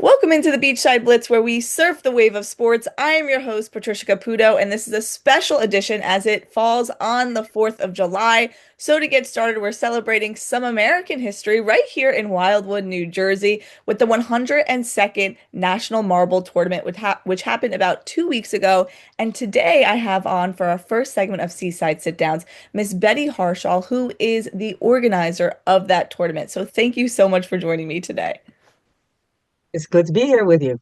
Welcome into the Beachside Blitz, where we surf the wave of sports. I am your host, Patricia Caputo, and this is a special edition as it falls on the 4th of July. So, to get started, we're celebrating some American history right here in Wildwood, New Jersey, with the 102nd National Marble Tournament, which happened about 2 weeks ago. And today I have on for our first segment of Seaside Sit Downs, Miss Betty Harshaw, who is the organizer of that tournament. So, thank you so much for joining me today. It's good to be here with you.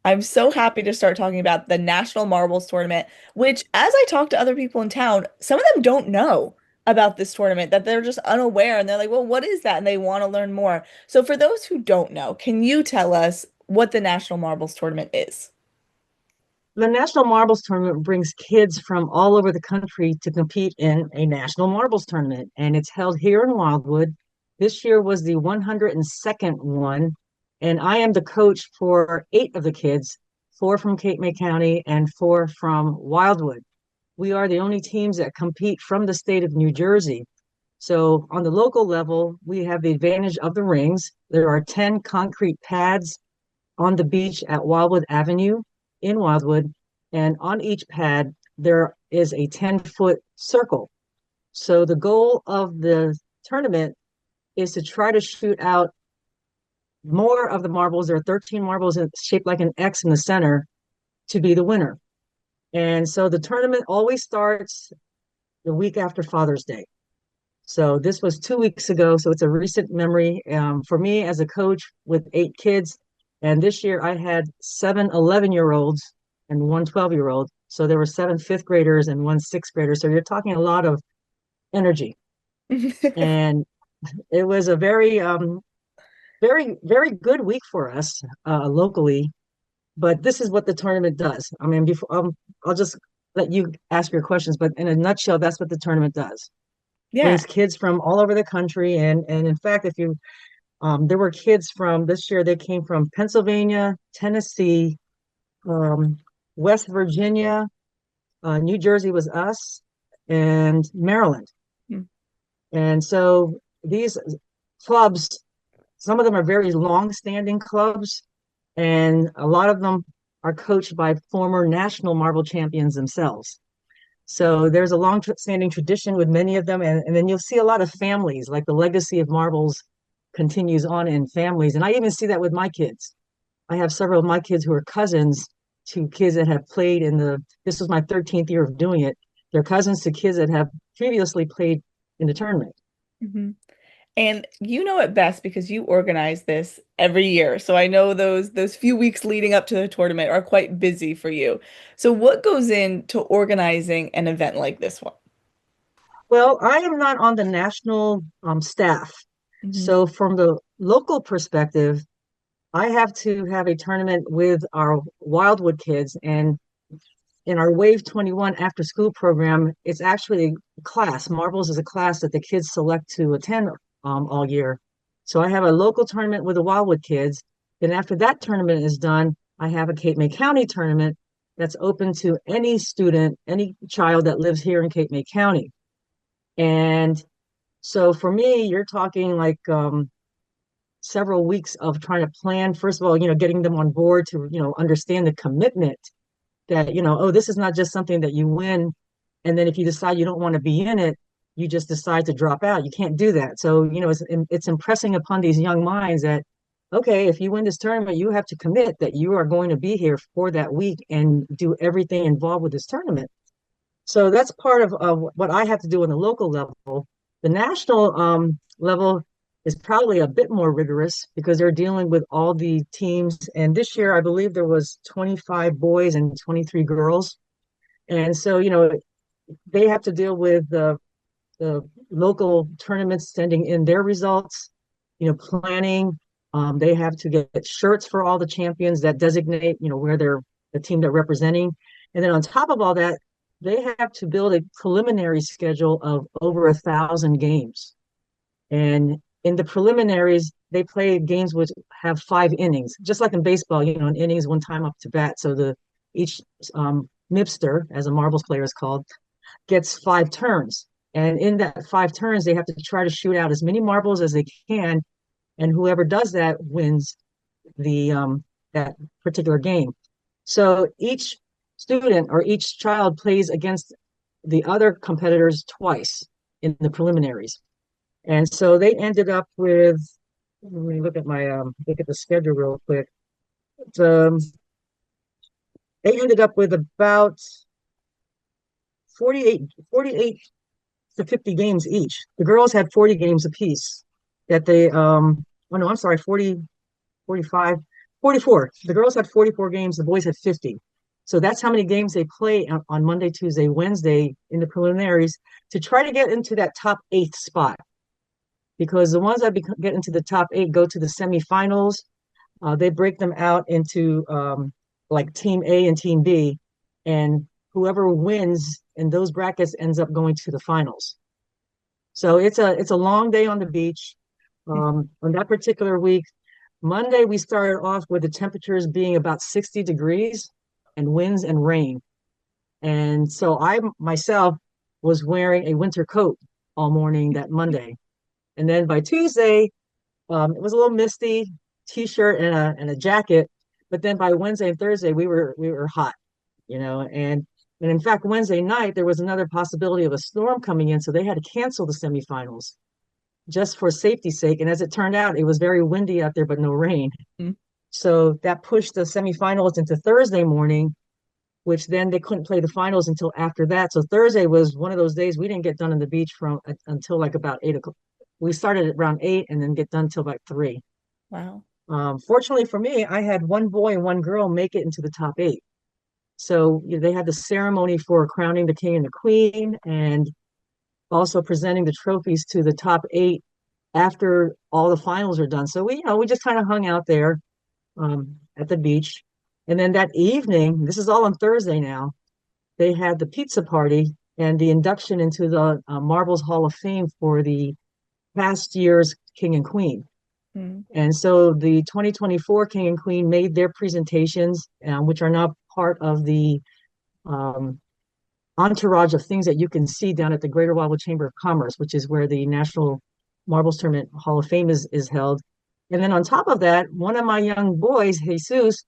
I'm so happy to start talking about the National Marbles Tournament, which, as I talk to other people in town, some of them don't know about this tournament, that they're just unaware and they're like, well, what is that? And they want to learn more. So, for those who don't know, can you tell us what the National Marbles Tournament is? The National Marbles Tournament brings kids from all over the country to compete in a National Marbles Tournament, and it's held here in Wildwood. This year was the 102nd one, and I am the coach for eight of the kids, four from Cape May County and four from Wildwood. We are the only teams that compete from the state of New Jersey. So on the local level, we have the advantage of the rings. There are 10 concrete pads on the beach at Wildwood Avenue in Wildwood. And on each pad, there is a 10-foot circle. So the goal of the tournament is to try to shoot out more of the marbles. There are 13 marbles shaped like an X in the center to be the winner. And so the tournament always starts the week after Father's Day. So this was 2 weeks ago. So it's a recent memory for me as a coach with eight kids. And this year I had seven 11-year-olds and one 12-year-old. So there were seven fifth graders and one sixth grader. So you're talking a lot of energy. And it was a very good week for us locally. But this is what the tournament does. I mean, I'll just let you ask your questions. But in a nutshell, that's what the tournament does. Yeah. Brings kids from all over the country. And in fact, if you there were kids from this year, they came from Pennsylvania, Tennessee, um, West Virginia, New Jersey was us, and Maryland. Hmm. And so these clubs, some of them are very long-standing clubs, and a lot of them are coached by former national marble champions themselves. So there's a long-standing tradition with many of them, and then you'll see a lot of families, like the legacy of marbles continues on in families. And I even see that with my kids. I have several of my kids who are cousins to kids that have played this was my 13th year of doing it. They're cousins to kids that have previously played in the tournament. Mhm. And you know it best because you organize this every year. So I know those few weeks leading up to the tournament are quite busy for you. So what goes into organizing an event like this one? Well, I am not on the national staff. Mhm. So from the local perspective, I have to have a tournament with our Wildwood kids. And in our Wave 21 after school program, it's actually a class. Marbles is a class that the kids select to attend all year. So I have a local tournament with the Wildwood kids. Then after that tournament is done, I have a Cape May County tournament that's open to any student, any child that lives here in Cape May County. And so for me, you're talking like several weeks of trying to plan. First of all, getting them on board to, understand the commitment that, oh, this is not just something that you win. And then if you decide you don't want to be in it, you just decide to drop out. You can't do that. So, it's impressing upon these young minds that, okay, if you win this tournament, you have to commit that you are going to be here for that week and do everything involved with this tournament. So that's part of what I have to do on the local level. The national level is probably a bit more rigorous because they're dealing with all the teams. And this year, I believe there was 25 boys and 23 girls. And so, they have to deal with the local tournaments sending in their results, planning. They have to get shirts for all the champions that designate, where they're the team they're representing. And then on top of all that, they have to build a preliminary schedule of over 1,000 games. And in the preliminaries, they play games which have 5 innings, just like in baseball, an inning is one time up to bat. So each mipster, as a marbles player is called, gets 5 turns. And in that 5 turns, they have to try to shoot out as many marbles as they can. And whoever does that wins the that particular game. So each student or each child plays against the other competitors twice in the preliminaries. And so they ended up with, let me look at the schedule real quick. Um, they ended up with about 48 to 50 games each. The girls had 40 games apiece that oh no, I'm sorry, 40, 45, 44. The girls had 44 games, the boys had 50. So that's how many games they play on Monday, Tuesday, Wednesday in the preliminaries to try to get into that top eighth spot. Because the ones that get into the top eight go to the semifinals. They break them out into like Team A and Team B, and whoever wins in those brackets ends up going to the finals. So it's a long day on the beach. On that particular week, Monday we started off with the temperatures being about 60 degrees and winds and rain. And so I myself was wearing a winter coat all morning that Monday. And then by Tuesday, it was a little misty, t-shirt and a jacket. But then by Wednesday and Thursday, we were hot, and in fact, Wednesday night there was another possibility of a storm coming in, so they had to cancel the semifinals just for safety's sake. And as it turned out, it was very windy out there, but no rain. Mm. So that pushed the semifinals into Thursday morning, which then they couldn't play the finals until after that. So Thursday was one of those days we didn't get done on the beach from until like about 8 o'clock. We started at around 8 and then get done till like 3. Wow. Fortunately for me, I had one boy and one girl make it into the top 8. So they had the ceremony for crowning the king and the queen and also presenting the trophies to the top 8 after all the finals are done. So we just kind of hung out there at the beach. And then that evening, this is all on Thursday now, they had the pizza party and the induction into the Marbles Hall of Fame for the past year's king and queen. Mm. And so the 2024 king and queen made their presentations, which are now part of the um, entourage of things that you can see down at the Greater Wildwood Chamber of Commerce, which is where the National Marbles Tournament Hall of Fame is held. And then on top of that, one of my young boys, Jesus,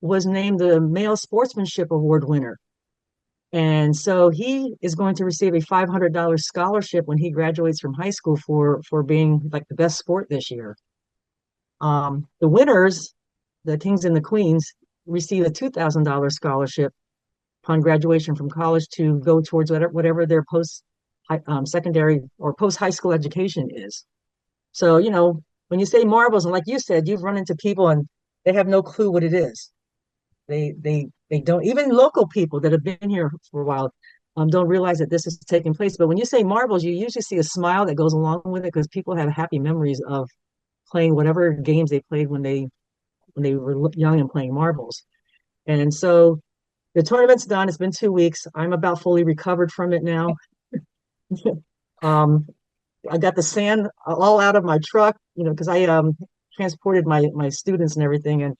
was named the Male Sportsmanship Award winner. And so he is going to receive a $500 scholarship when he graduates from high school for being like the best sport this year. The winners, the kings and the queens, receive a $2,000 scholarship upon graduation from college to go towards whatever their post secondary or post high school education is. So, when you say marbles, and like you said, you've run into people and they have no clue what it is. They don't, even local people that have been here for a while don't realize that this is taking place. But when you say marbles, you usually see a smile that goes along with it because people have happy memories of playing whatever games they played when they were young and playing marbles. And so the tournament's done. It's been 2 weeks. I'm about fully recovered from it now. um, I got the sand all out of my truck, because I transported my students and everything. And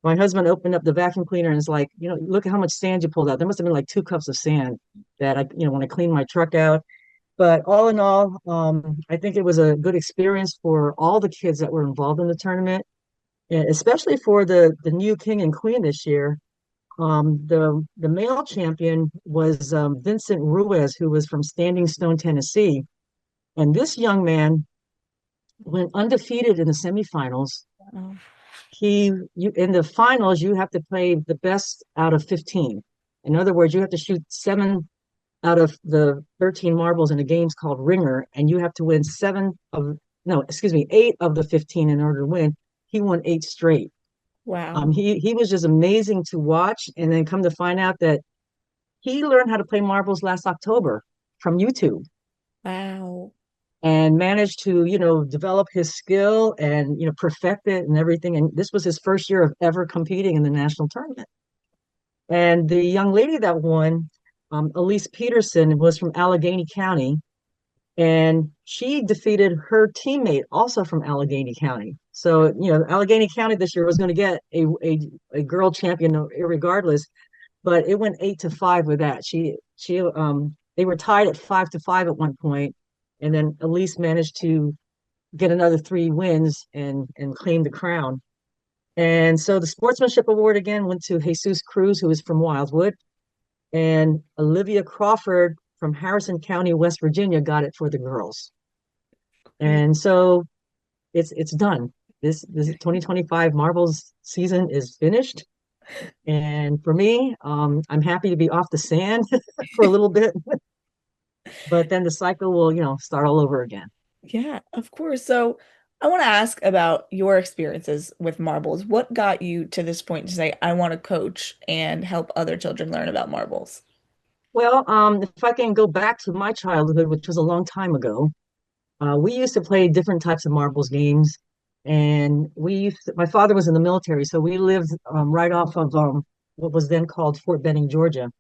my husband opened up the vacuum cleaner and is like, look at how much sand you pulled out. There must have been like 2 cups of sand that when I cleaned my truck out. But all in all, I think it was a good experience for all the kids that were involved in the tournament, and especially for the new king and queen this year. The male champion was Vincent Ruiz, who was from Standing Stone, Tennessee. And this young man went undefeated in the semifinals. Oh. In the finals, you have to play the best out of 15. In other words, you have to shoot 7 out of the 13 marbles in a game's called Ringer, and you have to win 8 of the 15 in order to win. He won 8 straight. Wow. He was just amazing to watch, and then come to find out that he learned how to play marbles last October from YouTube Wow. and managed to, develop his skill and, perfect it and everything. And this was his first year of ever competing in the national tournament. And the young lady that won, Elise Peterson, was from Allegheny County, and she defeated her teammate also from Allegheny County. So, Allegheny County this year was going to get a girl champion regardless, but it went 8-5 with that. They were tied at 5-5 at one point, and then Elise managed to get another 3 wins and claim the crown. And so the sportsmanship award again went to Jesus Cruz, who is from Wildwood, and Olivia Crawford from Harrison County, West Virginia, got it for the girls. Great. And so it's done. This 2025 marbles season is finished. And for me, I'm happy to be off the sand for a little bit, but then the cycle will, start all over again. Yeah, of course. So I want to ask about your experiences with marbles. What got you to this point to say, I want to coach and help other children learn about marbles? Well, if I can go back to my childhood, which was a long time ago, we used to play different types of marbles games. And my father was in the military, so we lived right off of what was then called Fort Benning, Georgia.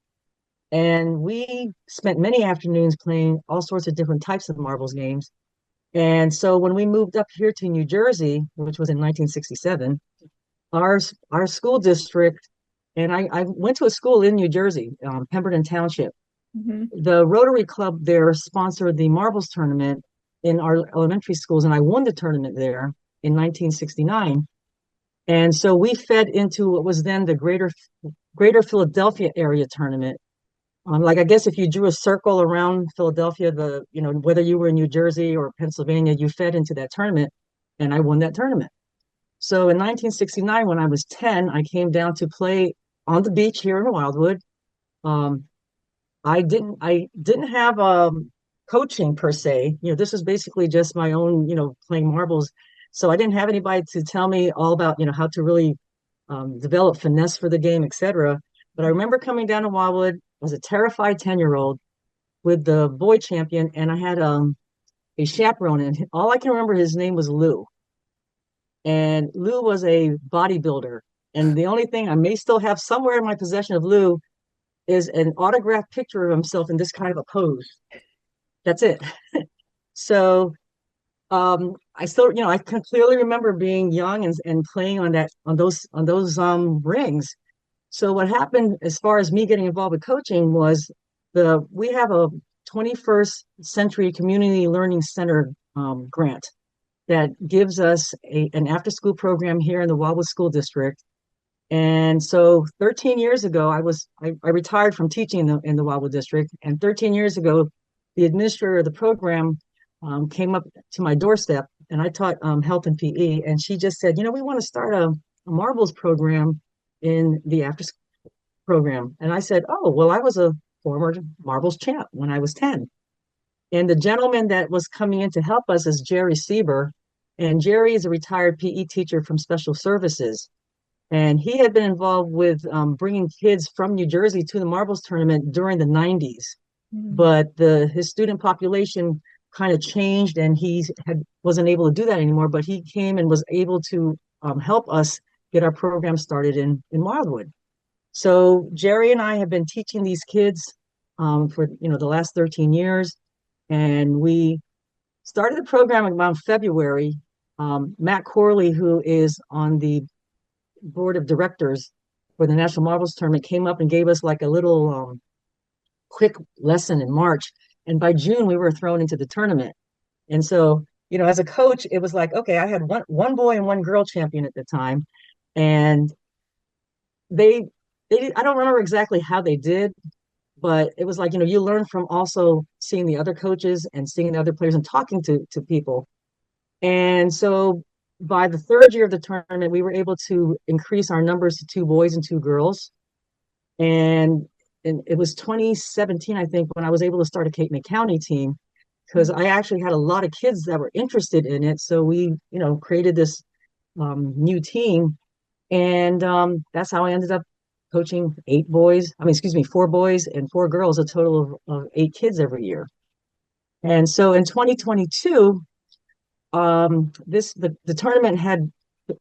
And we spent many afternoons playing all sorts of different types of marbles games. And so when we moved up here to New Jersey, which was in 1967, our school district, and I went to a school in New Jersey, Pemberton Township. Hmm. The Rotary Club there sponsored the marbles tournament in our elementary schools, and I won the tournament there in 1969. And so we fed into what was then the Greater Philadelphia area tournament. Like I guess if you drew a circle around Philadelphia, whether you were in New Jersey or Pennsylvania, you fed into that tournament, and I won that tournament. So in 1969, when I was 10, I came down to play on the beach here in Wildwood. Um, I didn't have coaching per se. This was basically just my own, playing marbles. So I didn't have anybody to tell me all about, how to really develop finesse for the game, etc. But I remember coming down to Wildwood as a terrified 10-year-old with the boy champion, and I had a chaperone, and all I can remember his name was Lou. And Lou was a bodybuilder. And the only thing I may still have somewhere in my possession of Lou is an autographed picture of himself in this kind of a pose. That's it. So I still, I can clearly remember being young and playing on those rings. So what happened as far as me getting involved with coaching was we have a 21st Century Community Learning Center grant that gives us an after school program here in the Wildwood School District. And so 13 years ago, I retired from teaching in the Wildwood District. And 13 years ago, the administrator of the program came up to my doorstep, and I taught health and PE. And she just said, we want to start a marbles program in the after school program. And I said, oh, well, I was a former marbles champ when I was 10. And the gentleman that was coming in to help us is Jerry Sieber. And Jerry is a retired PE teacher from Special Services. And he had been involved with bringing kids from New Jersey to the marbles tournament during the 90s. Mm. But his student population kind of changed, and wasn't able to do that anymore. But he came and was able to help us get our program started in Wildwood. So Jerry and I have been teaching these kids for the last 13 years, and we started the program around February. Matt Corley, who is on the board of directors for the National Marbles Tournament, came up and gave us like a little quick lesson in March. And by June, we were thrown into the tournament. And so, as a coach, it was like, okay, I had one boy and one girl champion at the time. And I don't remember exactly how they did, but it was like, you learn from also seeing the other coaches and seeing the other players and talking to people. And so by the third year of the tournament, we were able to increase our numbers to two boys and two girls. And it was 2017, I think, when I was able to start a Cape May County team, because I actually had a lot of kids that were interested in it. So we, created this new team. And that's how I ended up coaching 4 boys and 4 girls, a total of 8 kids every year. And so in 2022, the tournament had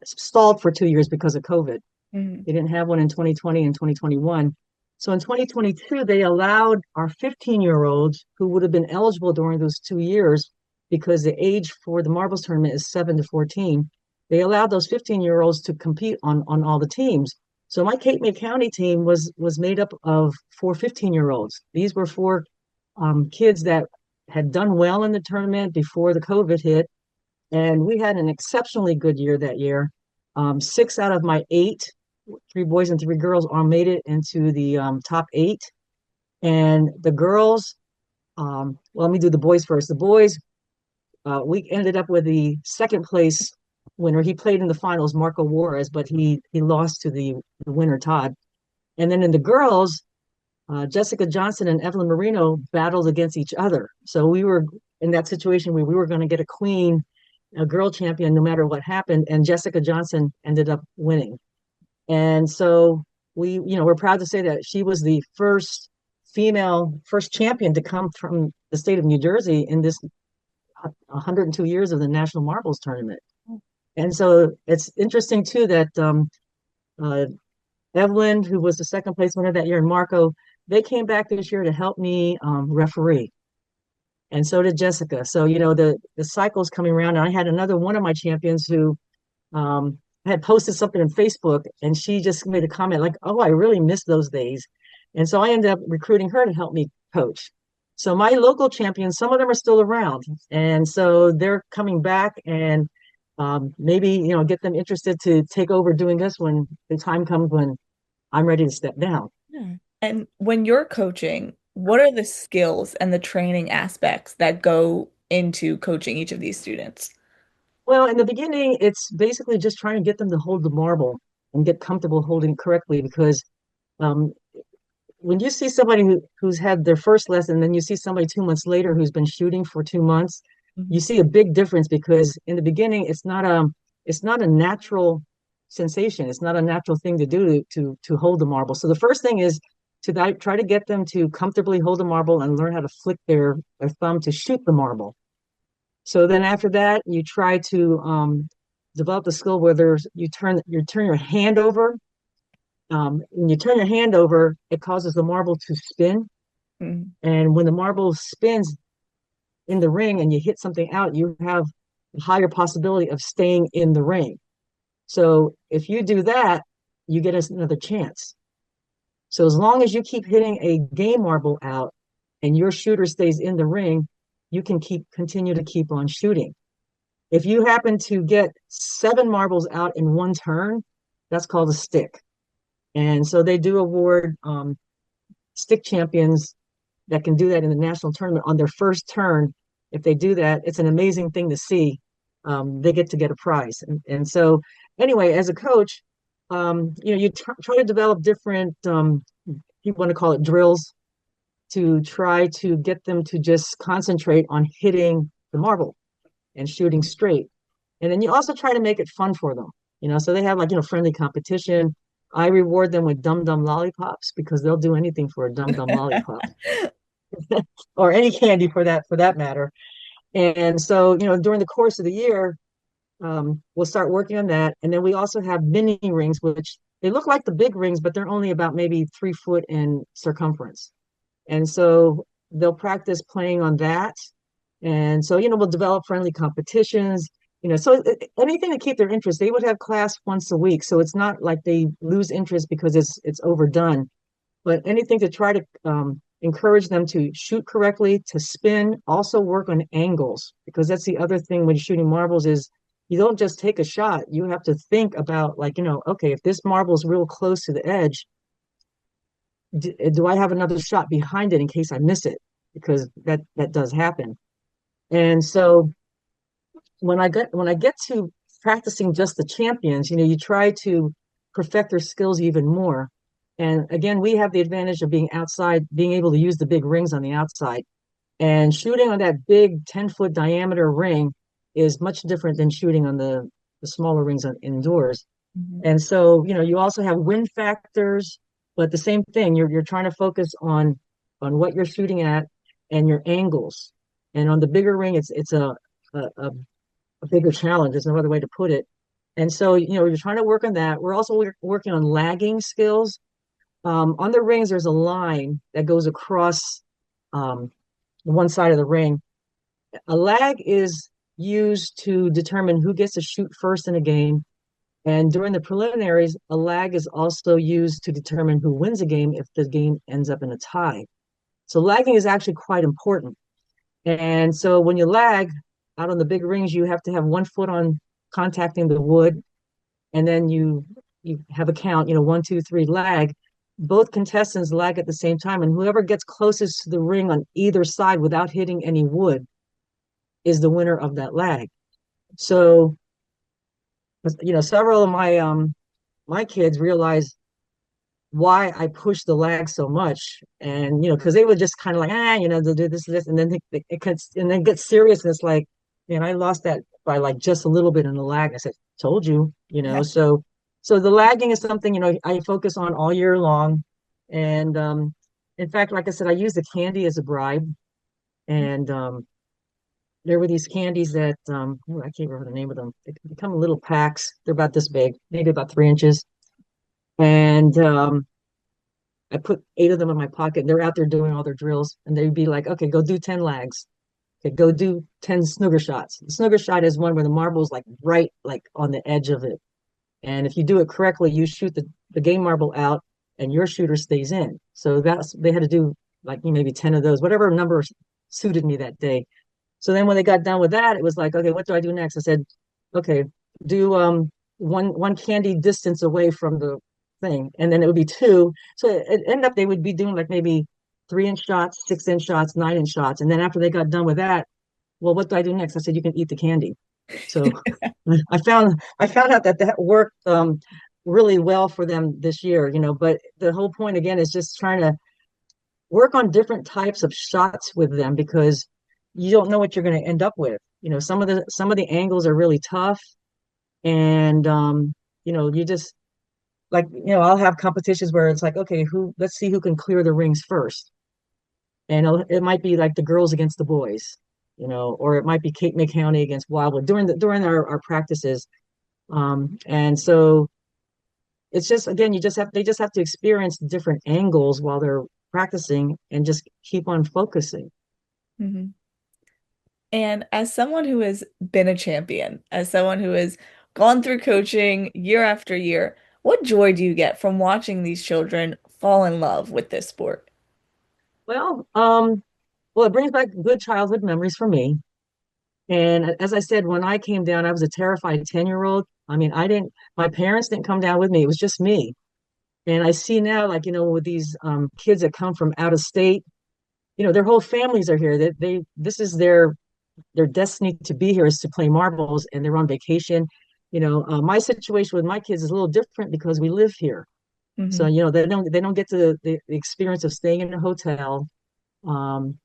stalled for 2 years because of COVID. Mm. They didn't have one in 2020 and 2021. So in 2022, they allowed our 15-year-olds who would have been eligible during those 2 years, because the age for the marbles tournament is 7 to 14. They allowed those 15-year-olds to compete on all the teams. So my Cape May County team was made up of 4 15-year-olds. These were 4 kids that had done well in the tournament before the COVID hit. And we had an exceptionally good year that year. Six out of my eight, three boys and three girls, all made it into the top eight. And the girls, well, let me do the boys first. The boys, we ended up with the second place winner. He played in the finals, Marco Juarez, but he lost to the winner, Todd. And then in the girls, Jessica Johnson and Evelyn Marino battled against each other. So we were in that situation where we were going to get a queen, a girl champion, no matter what happened. And Jessica Johnson ended up winning. And so we're proud to say that she was the first female, first champion to come from the state of New Jersey in this 102 years of the National Marbles Tournament. And so it's interesting too that uh, Evelyn, who was the second place winner that year, and Marco, they came back this year to help me referee. And so did Jessica. So, the cycle's coming around. And I had another one of my champions who had posted something on Facebook, and she just made a comment like, "Oh, I really miss those days." And so I ended up recruiting her to help me coach. So my local champions, some of them are still around. And so they're coming back, and maybe, get them interested to take over doing this when the time comes when I'm ready to step down. Yeah. And when you're coaching, what are the skills and the training aspects that go into coaching each of these students? Well, in the beginning, it's basically just trying to get them to hold the marble and get comfortable holding it correctly because um, when you see somebody who's had their first lesson, then you see somebody 2 months later who's been shooting for 2 months, you Mhm. see a big difference because in the beginning, it's not a natural sensation. It's not a natural thing to do to hold the marble. So the first thing is to try to get them to comfortably hold the marble and learn how to flick their thumb to shoot the marble. So then after that, you try to develop the skill where you turn your hand over. When you turn your hand over, it causes the marble to spin. Mhm. And when the marble spins in the ring and you hit something out, you have a higher possibility of staying in the ring. So if you do that, you get another chance. So as long as you keep hitting a game marble out and your shooter stays in the ring, you can continue to keep on shooting. If you happen to get seven marbles out in one turn, that's called a stick. And so they do award stick champions that can do that in the national tournament on their first turn. If they do that, it's an amazing thing to see. They get a prize. And so, anyway, as a coach, you try to develop different, people want to call it drills, to try to get them to just concentrate on hitting the marble and shooting straight. And then you also try to make it fun for them. So they have like, friendly competition. I reward them with dum dum lollipops because they'll do anything for a dum dum lollipop or any candy for that matter. And so, during the course of the year, we'll start working on that. And then we also have mini rings, which they look like the big rings, but they're only about maybe 3 foot in circumference. And so they'll practice playing on that. And so, we'll develop friendly competitions, so anything to keep their interest. They would have class once a week. So it's not like they lose interest because it's overdone, but anything to try to encourage them to shoot correctly, to spin, also work on angles, because that's the other thing when shooting marbles is you don't just take a shot. You have to think about like, okay, if this marble is real close to the edge, do I have another shot behind it in case I miss it? Because that does happen. And so when I get to practicing just the champions, you try to perfect their skills even more. And again, we have the advantage of being outside, being able to use the big rings on the outside. And shooting on that big 10-foot diameter ring is much different than shooting on the smaller rings indoors. Mhm. And so, you also have wind factors, but the same thing, you're trying to focus on what you're shooting at and your angles. And on the bigger ring, it's a bigger challenge. There's no other way to put it. And so, you're trying to work on that. We're also working on lagging skills. On the rings, there's a line that goes across um, one side of the ring. A lag is used to determine who gets to shoot first in a game. And during the preliminaries, a lag is also used to determine who wins a game if the game ends up in a tie. So lagging is actually quite important. And so when you lag out on the big rings, you have to have 1 foot on contacting the wood. and then you have a count, 1, 2, 3, lag. Both contestants lag at the same time, and whoever gets closest to the ring on either side without hitting any wood is the winner of that lag. So, several of my kids realized why I pushed the lag so much. And, because they were just kind of like, they'll do this, and then it gets serious. And it's like, man, I lost that by like just a little bit in the lag. I said, told you, Yeah. so the lagging is something, I focus on all year long. And in fact, like I said, I use the candy as a bribe. And there were these candies that I can't remember the name of them. They come in little packs. They're about this big, maybe about 3 inches. And I put 8 of them in my pocket. And they're out there doing all their drills, and they'd be like, "Okay, go do 10 lags. Okay, go do 10 snooker shots." The snooker shot is one where the marble's like right like on the edge of it, and if you do it correctly, you shoot the game marble out, and your shooter stays in. So they had to do like maybe 10 of those, whatever number suited me that day. So then when they got done with that, it was like, okay, what do I do next? I said, okay, do one candy distance away from the thing, and then it would be two. So it ended up they would be doing like maybe 3 inch shots, 6 inch shots, 9 inch shots, and then after they got done with that, well, what do I do next? I said, you can eat the candy. So I found out that that worked really well for them this year, But the whole point again is just trying to work on different types of shots with them because you don't know what you're going to end up with. Some of the angles are really tough, and you just like I'll have competitions where it's like, okay, who let's see who can clear the rings first, and it might be like the girls against the boys, or it might be Cape May County against Wildwood during our practices, and so it's just again they just have to experience different angles while they're practicing and just keep on focusing. Mhm. And as someone who has been a champion, as someone who has gone through coaching year after year, what joy do you get from watching these children fall in love with this sport? Well, it brings back good childhood memories for me. And as I said, when I came down, I was a terrified 10-year-old. I mean, my parents didn't come down with me. It was just me. And I see now, like, with these kids that come from out of state, their whole families are here. This is their destiny to be here is to play marbles, and they're on vacation. My situation with my kids is a little different because we live here. So, Hmm. they don't get to the experience of staying in a hotel, um,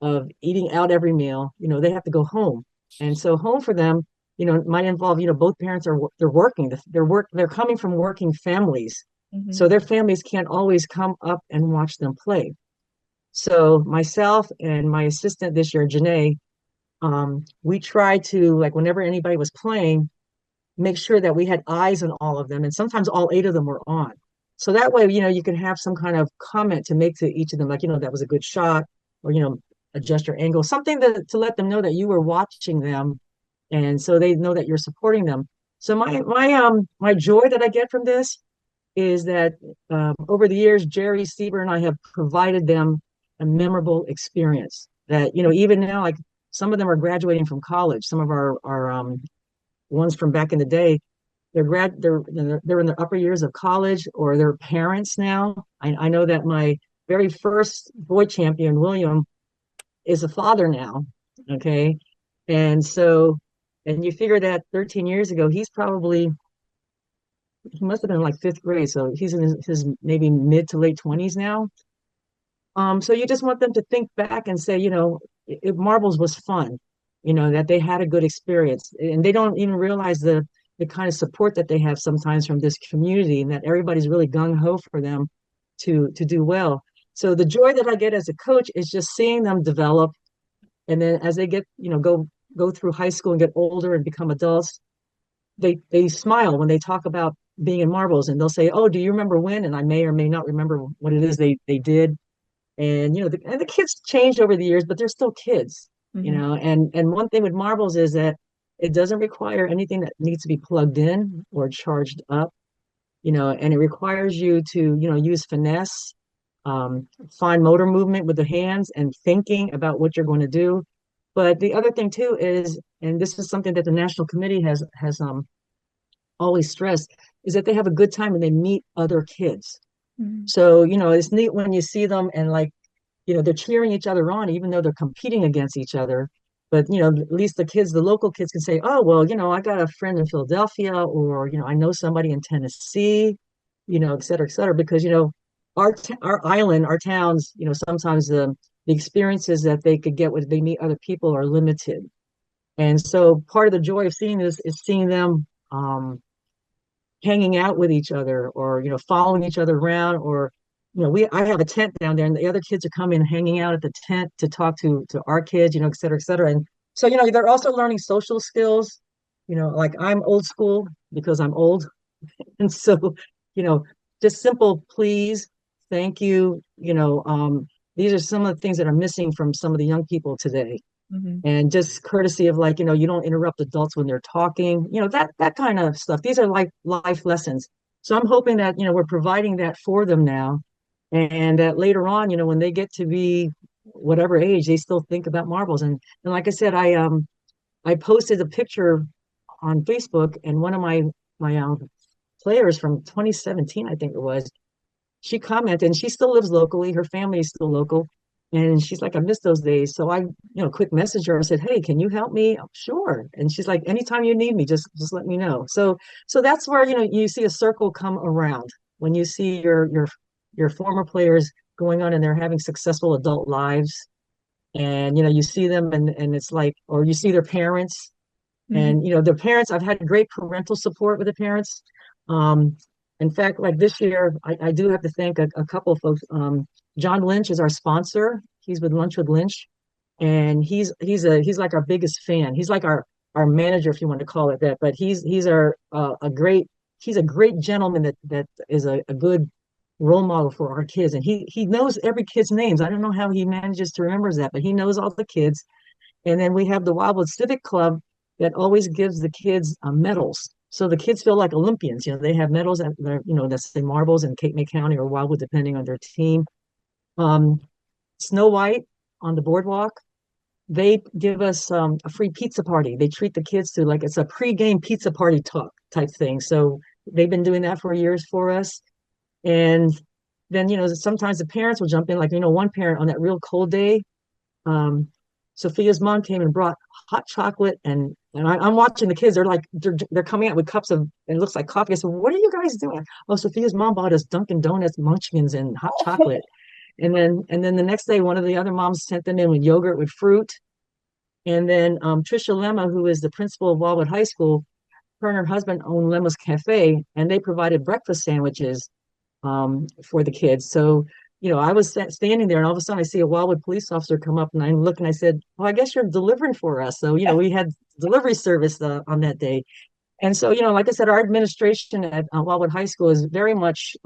of eating out every meal. They have to go home. And so home for them, might involve, both parents they're working. They're coming from working families. Hmm. So their families can't always come up and watch them play. So myself and my assistant this year, Janae, we tried to, like, whenever anybody was playing, make sure that we had eyes on all of them. And sometimes all 8 of them were on. So that way, you can have some kind of comment to make to each of them, like, that was a good shot, or, adjust your angle, something to let them know that you were watching them. And so they know that you're supporting them. So my joy that I get from this is that over the years, Jerry Sieber and I have provided them a memorable experience that, even now, like some of them are graduating from college. Some of our ones from back in the day, they're in the upper years of college, or they're parents now. I know that my very first boy champion, William, is a father now. Okay. And so, and you figure that 13 years ago, he must have been like fifth grade. So he's in his maybe mid to late 20s now. So you just want them to think back and say, marbles was fun, that they had a good experience, and they don't even realize the kind of support that they have sometimes from this community, and that everybody's really gung ho for them to do well. So the joy that I get as a coach is just seeing them develop, and then as they get, go through high school and get older and become adults, they smile when they talk about being in marbles, and they'll say, "Oh, do you remember when?" And I may or may not remember what it is they did. And and the kids change over the years, but they're still kids. Hmm. And one thing with marbles is that it doesn't require anything that needs to be plugged in or charged up. And it requires you to, use finesse, fine motor movement with the hands, and thinking about what you're going to do. But the other thing too is, and this is something that the national committee has always stress is that they have a good time and they meet other kids. Mhm. So, it's neat when you see them and like, they're cheering each other on, even though they're competing against each other. But, at least the local kids can say, oh, well, I got a friend in Philadelphia, or, I know somebody in Tennessee, et cetera, et cetera. Because, our island, our towns, sometimes the experiences that they could get when they meet other people are limited. And so part of the joy of seeing this is seeing them hanging out with each other, or following each other around, or I have a tent down there and the other kids are coming and hanging out at the tent to talk to our kids, et cetera, et cetera. And so they're also learning social skills. Like I'm old school because I'm old. And so you know just simple please, thank you, these are some of the things that are missing from some of the young people today. Mhm. And just courtesy of, like, you don't interrupt adults when they're talking, that kind of stuff. These are like life lessons. So I'm hoping that, we're providing that for them now, and that later on, when they get to be whatever age, they still think about marbles. And like I said, I posted a picture on Facebook, and one of my players from 2017, I think it was, she commented, and she still lives locally. Her family is still local. And she's like, I miss those days. So I, quick messaged her. I said, hey, can you help me? "Oh, sure." And she's like, anytime you need me, just let me know. So that's where, you see a circle come around when you see your former players going on and they're having successful adult lives. And, you see them, and it's like, or you see their parents, Mhm. and their parents, I've had great parental support with the parents. Um, in fact, like this year, I do have to thank a couple of folks. John Lynch is our sponsor. He's with Lunch with Lynch, and he's like our biggest fan. He's like our manager, if you want to call it that. But he's our a great he's a great gentleman that is a good role model for our kids, and he knows every kid's names. I don't know how he manages to remember that, but he knows all the kids. And then we have the Wildwood Civic Club that always gives the kids medals. So the kids feel like Olympians. They have medals that that's say marbles in Cape May County or Wildwood, depending on their team. Um, Snow White on the boardwalk, they give us a free pizza party. They treat the kids to, like, it's a pre-game pizza party talk type thing. So they've been doing that for years for us. And then, sometimes the parents will jump in, like, one parent on that real cold day, um, Sophia's mom came and brought hot chocolate, and I'm watching the kids. They're coming out with cups of, it looks like coffee. I said, "What are you guys doing?" "Oh, Sophia's mom bought us Dunkin' Donuts, Munchkins, and hot chocolate." And then the next day, one of the other moms sent them in with yogurt with fruit. And then Tricia Lemma, who is the principal of Wildwood High School, her and her husband own Lemma's Cafe, and they provided breakfast sandwiches for the kids. So, I was standing there, and all of a sudden I see a Wildwood police officer come up, and I look and I said, "Well, I guess you're delivering for us." So, we had delivery service on that day. And so, like I said, our administration at Wildwood High School is very much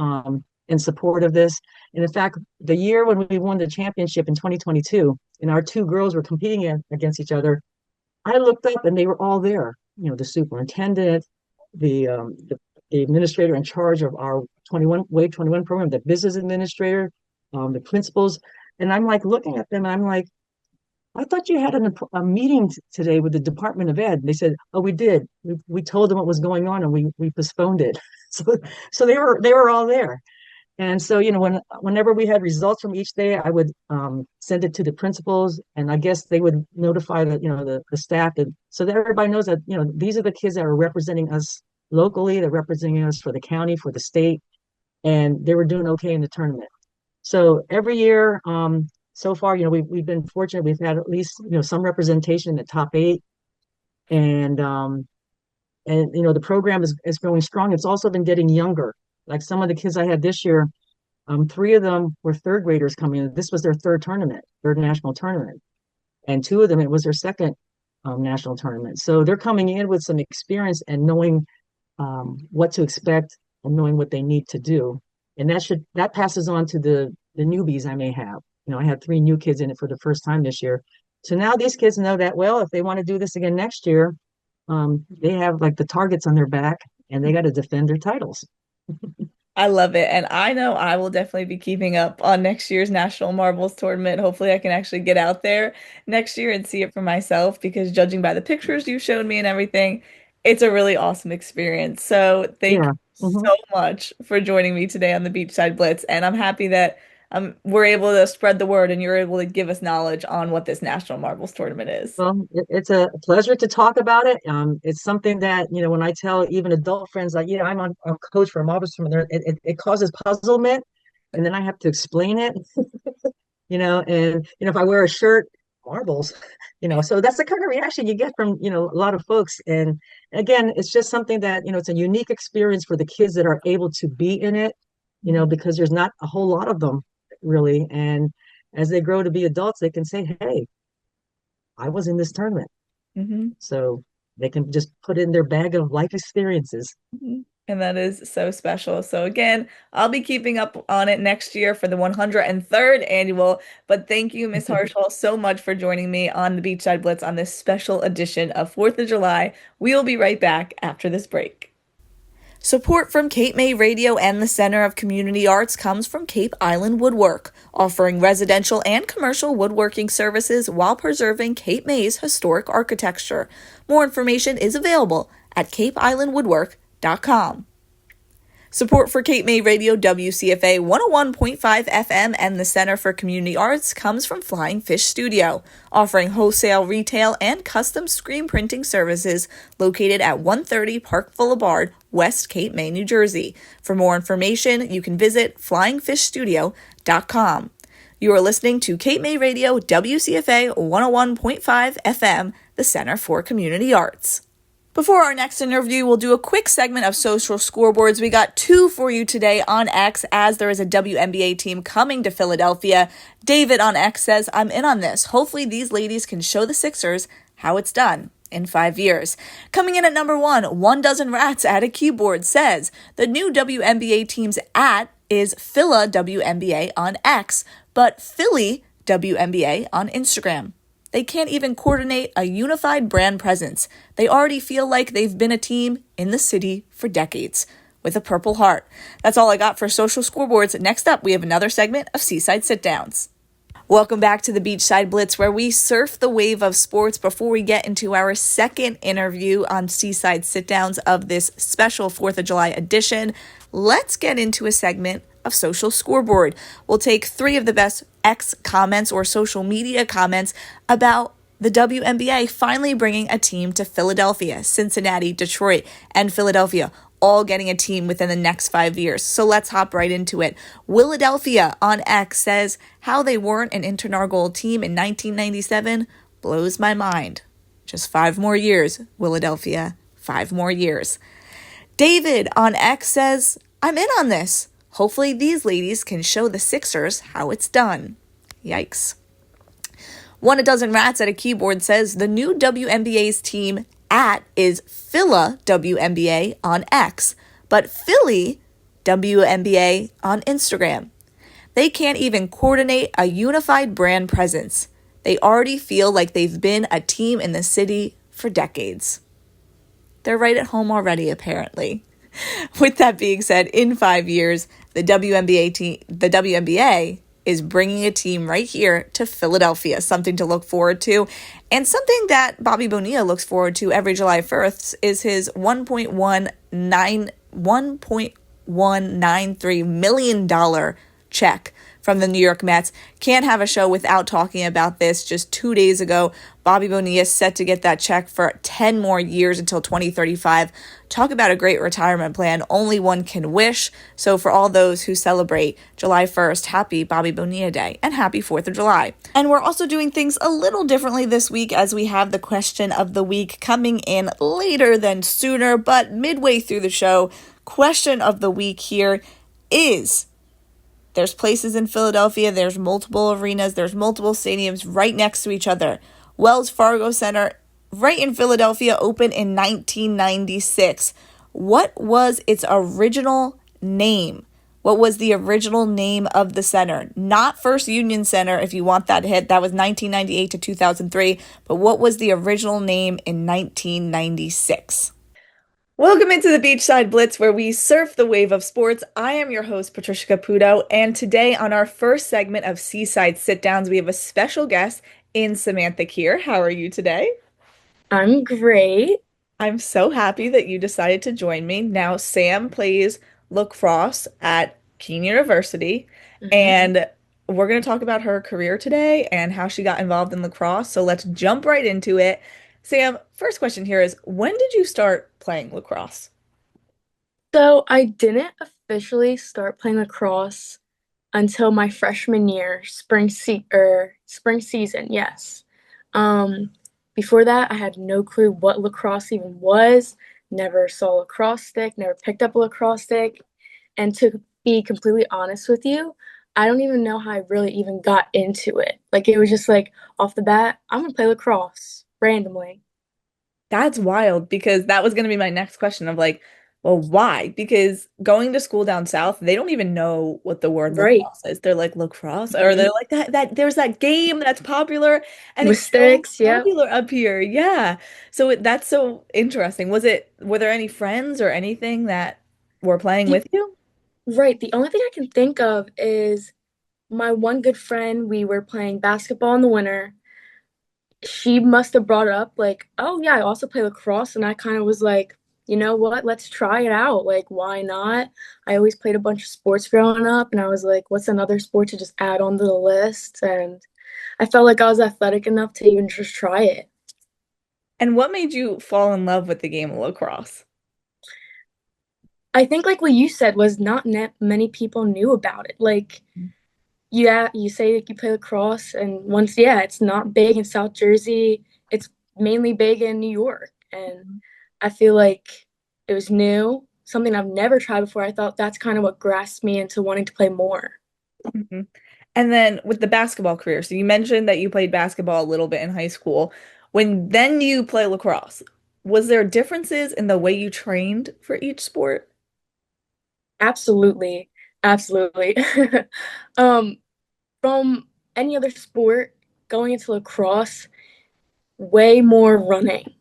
in support of this. And in fact, the year when we won the championship in 2022, and our two girls were competing against each other, I looked up and they were all there. The superintendent, the administrator in charge of our 21 program, the business administrator, the principals. And I'm like looking at them, and I'm like, I thought you had a meeting today with the Department of Ed. And they said, "Oh, we did. We told them what was going on, and we postponed it." So they were all there. And so, whenever we had results from each day, I would send it to the principals, and I guess they would notify the staff, and so that everybody knows that, these are the kids that are representing us locally, they're representing us for the county, for the state, and they were doing okay in the tournament. So every year, so far, we've been fortunate. We've had at least, some representation in the top eight, and the program is growing strong. It's also been getting younger. Like some of the kids I had this year, three of them were third graders coming in. This was their third national tournament, and two of them, it was their second national tournament. So they're coming in with some experience and knowing what to expect and knowing what they need to do, and that passes on to the newbies I may have. I had three new kids in it for the first time this year. So now these kids know that, well, if they want to do this again next year, they have like the targets on their back, and they got to defend their titles. I love it. And I know I will definitely be keeping up on next year's National Marbles Tournament. Hopefully, I can actually get out there next year and see it for myself because judging by the pictures you showed me and everything, It's a really awesome experience. So thank Yeah. you so much for joining me today on the Beachside Blitz. And I'm happy that we're able to spread the word and you're able to give us knowledge on what this National Marbles Tournament is. Well, it's a pleasure to talk about it. It's something that, when I tell even adult friends, like, I'm a coach for a marble tournament, it causes puzzlement, and then I have to explain it, and, if I wear a shirt, marbles, so that's the kind of reaction you get from, a lot of folks. And again, it's just something that, it's a unique experience for the kids that are able to be in it, because there's not a whole lot of them really. And as they grow to be adults, they can say, hey, I was in this tournament. Hmm. So they can just put in their bag of life experiences. And that is so special. So again, I'll be keeping up on it next year for the 103rd annual. But thank you, Miss Harshaw, so much for joining me on the Beachside Blitz on this special edition of 4th of July. We will be right back after this break. Support from Cape May Radio and the Center of Community Arts comes from Cape Island Woodwork, offering residential and commercial woodworking services while preserving Cape May's historic architecture. More information is available at capeislandwoodwork.com. Support for Cape May Radio WCFA 101.5 FM and the Center for Community Arts comes from Flying Fish Studio, offering wholesale, retail, and custom screen printing services located at 130 Park Boulevard, West Cape May, New Jersey. For more information, you can visit flyingfishstudio.com. You are listening to Cape May Radio WCFA 101.5 FM, the Center for Community Arts. Before our next interview, we'll do a quick segment of social scoreboards. We got two for you today on X, as there is a WNBA team coming to Philadelphia. David on X says, I'm in on this. Hopefully these ladies can show the Sixers how it's done in 5 years. Coming in at number 1 dozen rats at a keyboard says, the new WNBA team's @ is Phila WNBA on X, but Philly WNBA on Instagram. They can't even coordinate a unified brand presence. They already feel like they've been a team in the city for decades. With a purple heart. That's all I got for social scoreboards. Next up, we have another segment of Seaside Sit-Downs. Welcome back to the Beachside Blitz, where we surf the wave of sports before we get into our second interview on Seaside Sit-Downs of this special 4th of July edition. Let's get into a segment of Social Scoreboard. We'll take 3 of the best X comments or social media comments about the WNBA finally bringing a team to Philadelphia, Cincinnati, Detroit, and Philadelphia, all getting a team within the next 5 years. So let's hop right into it. Philadelphia on X says, how they weren't an inaugural team in 1997 blows my mind. Just 5 more years, Philadelphia, 5 more years. David on X says, I'm in on this. Hopefully these ladies can show the Sixers how it's done. Yikes. A dozen rats at a keyboard says the new WNBA's team @ is Phila WNBA on X, but Philly WNBA on Instagram. They can't even coordinate a unified brand presence. They already feel like they've been a team in the city for decades. They're right at home already, apparently. With that being said, in 5 years, the WNBA is bringing a team right here to Philadelphia, something to look forward to. And something that Bobby Bonilla looks forward to every July 1st is his $1.193 million check from the New York Mets. Can't have a show without talking about this. Just 2 days ago, Bobby Bonilla is set to get that check for 10 more years until 2035. Talk about a great retirement plan. Only one can wish. So for all those who celebrate July 1st, happy Bobby Bonilla Day and happy 4th of July. And we're also doing things a little differently this week, as we have the question of the week coming in later than sooner, but midway through the show. Question of the week here is, there's places in Philadelphia, there's multiple arenas, there's multiple stadiums right next to each other. Wells Fargo Center, right in Philadelphia, opened in 1996. What was its original name? What was the original name of the center? Not First Union Center, if you want that hit. That was 1998 to 2003. But what was the original name in 1996? Welcome into the Beachside Blitz, where we surf the wave of sports. I am your host, Patricia Caputo, and today on our first segment of Seaside Sit-Downs, we have a special guest in Samantha Keir. How are you today? I'm great. I'm so happy that you decided to join me. Now, Sam plays lacrosse at Kean University, hmm and we're going to talk about her career today and how she got involved in lacrosse. So let's jump right into it. Sam, first question here is when did you start playing lacrosse? So I didn't officially start playing lacrosse until my freshman year, spring season, yes. Um, Before that, I had no clue what lacrosse even was. Never saw a lacrosse stick, never picked up a lacrosse stick. And to be completely honest with you, I don't even know how I really even got into it. Like it was just like off the bat, I'm gonna play lacrosse randomly. That's wild because that was going to be my next question of like, well, why? Because going to school down south, they don't even know what the word Right. lacrosse is. They're like lacrosse, or they're hmm like that there's that game that's popular and With it's so sticks, yeah. popular up here. Yeah. So that's so interesting. Were there any friends or anything that were playing The, with you? right. The only thing I can think of is my one good friend. We were playing basketball in the winter. She must have brought up like, oh yeah, I also play lacrosse, and I kind of was like, you know what? Let's try it out. Like, why not? I always played a bunch of sports growing up, and I was like, what's another sport to just add onto the list? And I felt like I was athletic enough to even just try it. And what made you fall in love with the game of lacrosse? I think like what you said was not net many people knew about it. Like, yeah, you say like you play lacrosse, and once, yeah, it's not big in South Jersey. It's mainly big in New York, and I feel like it was new, something I've never tried before. I thought that's kind of what grasped me into wanting to play more. Mhm. And then with the basketball career, so you mentioned that you played basketball a little bit in high school. When then you play lacrosse, was there differences in the way you trained for each sport? Absolutely, absolutely. Um, from any other sport, going into lacrosse, way more running,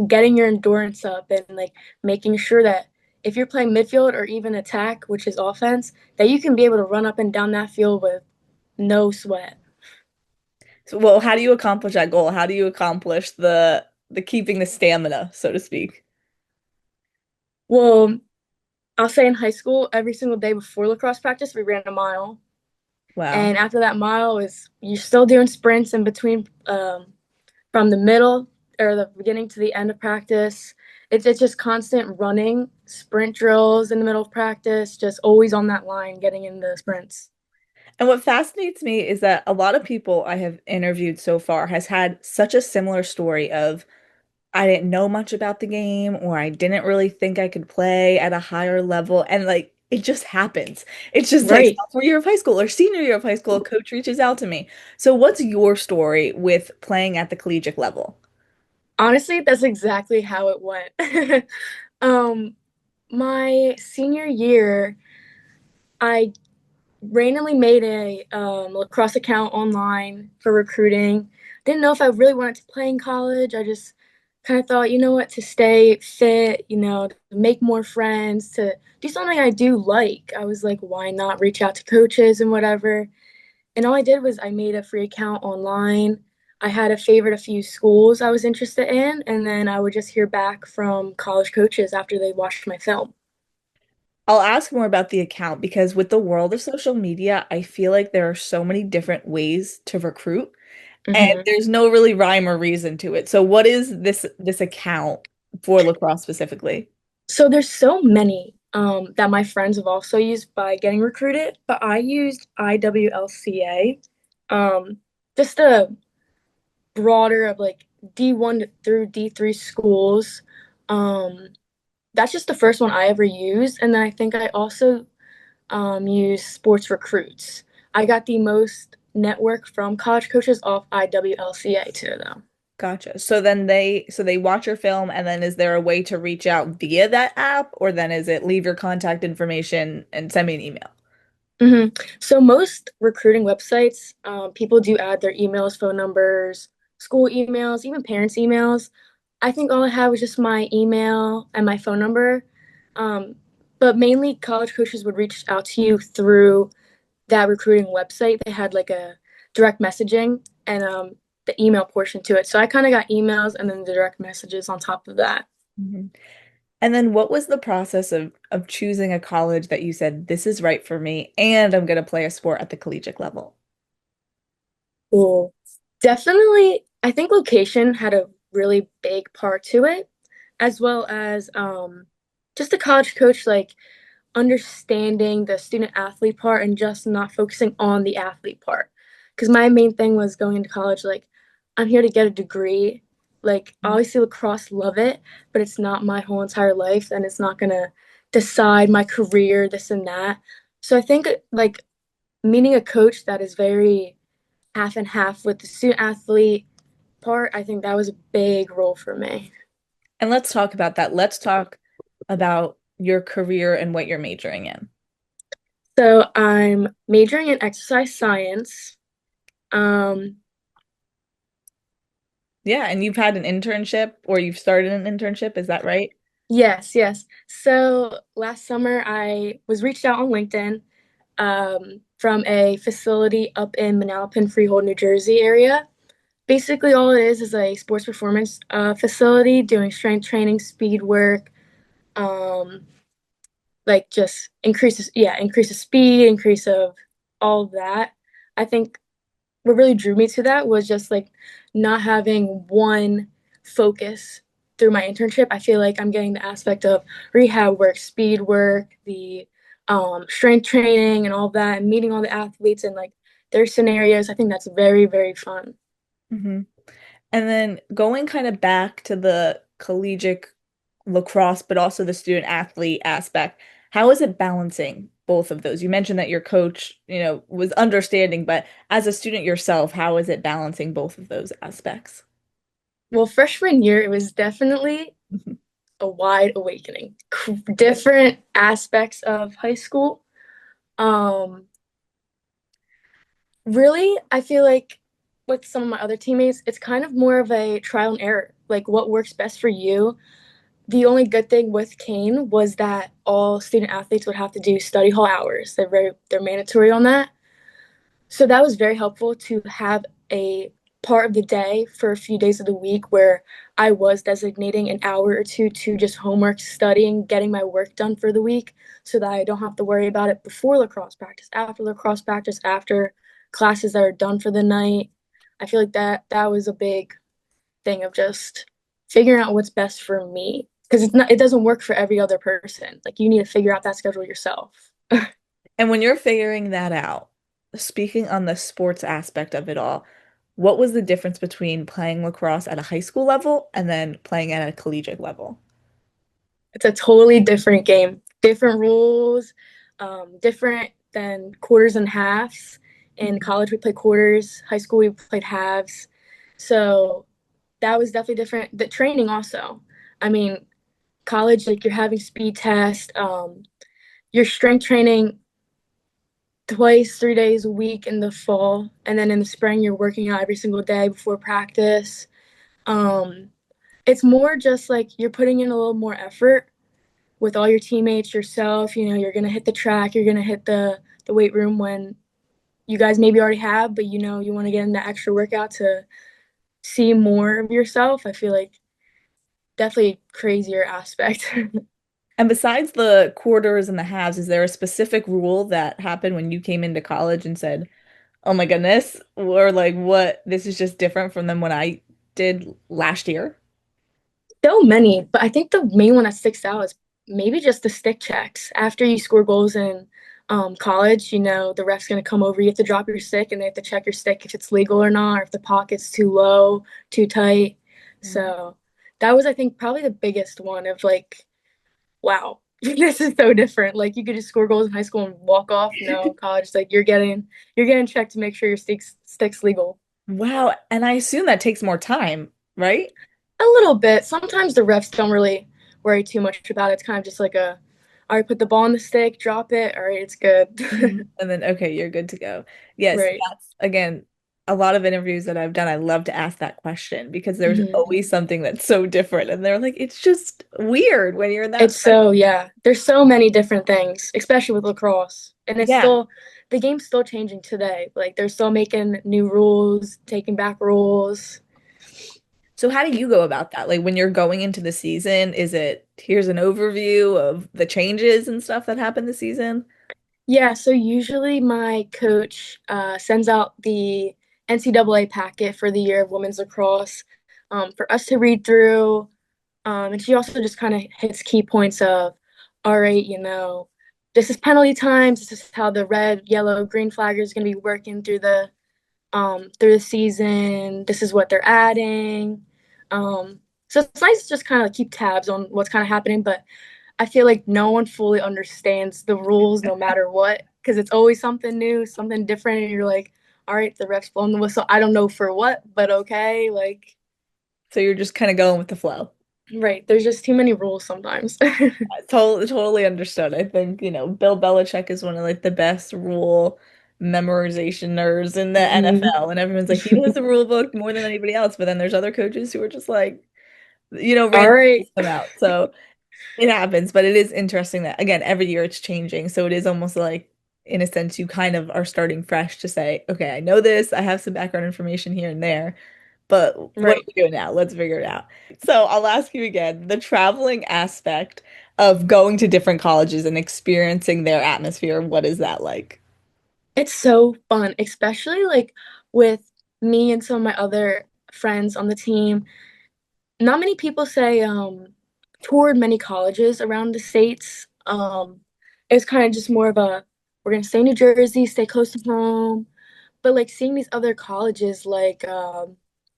getting your endurance up, and like making sure that if you're playing midfield or even attack, which is offense, that you can be able to run up and down that field with no sweat. So, well, how do you accomplish that goal? How do you accomplish the keeping the stamina, so to speak? Well, I'll say in high school, every single day before lacrosse practice, we ran a mile. Wow. And after that mile is you're still doing sprints in between from the middle or the beginning to the end of practice. It's just constant running, sprint drills in the middle of practice, just always on that line getting in the sprints. And what fascinates me is that a lot of people I have interviewed so far has had such a similar story of I didn't know much about the game or I didn't really think I could play at a higher level and like it just happens. It's just like Right. sophomore year of high school or senior year of high school, a coach reaches out to me. So what's your story with playing at the collegiate level? Honestly, that's exactly how it went. um, my senior year, I randomly made a lacrosse account online for recruiting. Didn't know if I really wanted to play in college. I just kind of thought, you know what, to stay fit, to make more friends, to do something I do like. I was like, why not reach out to coaches and whatever? And all I did was I made a free account online. I had a favorite a few schools I was interested in, and then I would just hear back from college coaches after they watched my film. I'll ask more about the account because with the world of social media, I feel like there are so many different ways to recruit and hmm there's no really rhyme or reason to it. So what is this account for lacrosse specifically? So there's so many that my friends have also used by getting recruited, but I used IWLCA, just a broader of like D1 through D3 schools. Um, that's just the first one I ever used, and then I think I also used Sports Recruits. I got the most network from college coaches off IWLCA too, though. Gotcha. So they watch your film and then is there a way to reach out via that app or then is it leave your contact information and send me an email? hmm So most recruiting websites, people do add their emails, phone numbers, school emails, even parents' emails. I think all I had was just my email and my phone number. Um, but mainly college coaches would reach out to you through that recruiting website. They had like a direct messaging and the email portion to it. So I kind of got emails and then the direct messages on top of that. Mhm. And then what was the process of choosing a college that you said this is right for me and I'm going to play a sport at the collegiate level? Cool. Definitely, I think location had a really big part to it, as well as just the college coach like understanding the student athlete part and just not focusing on the athlete part. Because my main thing was going into college, like, I'm here to get a degree. Like, obviously, lacrosse, love it, but it's not my whole entire life, and it's not gonna decide my career, this and that. So I think like meeting a coach that is very half and half with the student athlete part, I think that was a big role for me. And let's talk about that. Let's talk about your career and what you're majoring in. So I'm majoring in exercise science. Um, Yeah, and you've had an internship or you've started an internship, is that right? yes, yes. So last summer I was reached out on LinkedIn from a facility up in Manalapan, Freehold, New Jersey area. Basically, all it is a sports performance facility doing strength training, speed work, um, like just increase of speed, increase of all of that. I think what really drew me to that was just like not having one focus through my internship. I feel like I'm getting the aspect of rehab work, speed work, the strength training, and all of that, and meeting all the athletes and like their scenarios. I think that's very, very fun. Hmm. And then going kind of back to the collegiate lacrosse, but also the student athlete aspect, how is it balancing both of those? You mentioned that your coach, was understanding, but as a student yourself, how is it balancing both of those aspects? Well, freshman year, it was definitely a wide awakening. Different aspects of high school. Um, Really, I feel like with some of my other teammates, it's kind of more of a trial and error, like what works best for you. The only good thing with Kean was that all student athletes would have to do study hall hours. They're mandatory on that. So that was very helpful to have a part of the day for a few days of the week where I was designating an hour or two to just homework, studying, getting my work done for the week so that I don't have to worry about it before lacrosse practice, after classes that are done for the night. I feel like that was a big thing of just figuring out what's best for me because it doesn't work for every other person. Like you need to figure out that schedule yourself. And when you're figuring that out, speaking on the sports aspect of it all, what was the difference between playing lacrosse at a high school level and then playing at a collegiate level? It's a totally different game, different rules, different than quarters and halves. In college, we played quarters. High school, we played halves. So that was definitely different. The training also. I mean, college, like you're having speed tests, you're strength training twice, 3 days a week in the fall, and then in the spring, you're working out every single day before practice. Um, it's more just like you're putting in a little more effort with all your teammates, yourself. You're gonna hit the track, you're gonna hit the weight room when you guys maybe already have, but you want to get in that extra workout to see more of yourself. I feel like definitely crazier aspect. And besides the quarters and the halves, is there a specific rule that happened when you came into college and said, "Oh my goodness," or like, "What? This is just different from than what I did last year"? So many, but I think the main one that sticks out is maybe just the stick checks. After you score goals in college, the ref's going to come over. You have to drop your stick and they have to check your stick if it's legal or not, or if the pocket's too low, too tight. Mm. So that was, I think, probably the biggest one of like, wow, this is so different. Like you could just score goals in high school and walk off. No, college, like you're getting checked to make sure your stick's legal. Wow, and I assume that takes more time, right? A little bit. Sometimes the refs don't really worry too much about it. It's kind of just like all right, put the ball on the stick, drop it. All right, it's good. Mhm. And then, okay, you're good to go. Yes, Right. that's again a lot of interviews that I've done. I love to ask that question because there's Hmm. always something that's so different, and they're like, it's just weird when you're in that. It's so, yeah. There's so many different things, especially with lacrosse. And Yeah. the game's still changing today. Like they're still making new rules, taking back rules. So how do you go about that? Like when you're going into the season, is it here's an overview of the changes and stuff that happened this season? Yeah, so usually my coach sends out the NCAA packet for the year of women's lacrosse for us to read through. And she also just kind of hits key points of, all right, this is penalty times. This is how the red, yellow, green flag is going to be working through the season. This is what they're adding. So it's nice to just kind of keep tabs on what's kind of happening, but I feel like no one fully understands the rules no matter what, because it's always something new, something different, and you're like, all right, the ref's blowing the whistle. I don't know for what, but okay. Like, So you're just kind of going with the flow. right, there's just too many rules sometimes. Totally understood. I think, Bill Belichick is one of like the best rule memorization nerds in the Mhm. NFL. And everyone's like, he knows the rule book more than anybody else. But then there's other coaches who are just like, All randomly right. them out. So it happens, but it is interesting that again, every year it's changing. So it is almost like, in a sense, you kind of are starting fresh to say, okay, I know this, I have some background information here and there, but what are Right. we doing now? Let's figure it out. So I'll ask you again, the traveling aspect of going to different colleges and experiencing their atmosphere, what is that like? It's so fun, especially like with me and some of my other friends on the team. Not many people say toured many colleges around the states. It's kind of just more of a we're gonna stay in New Jersey, stay close to home. But like seeing these other colleges like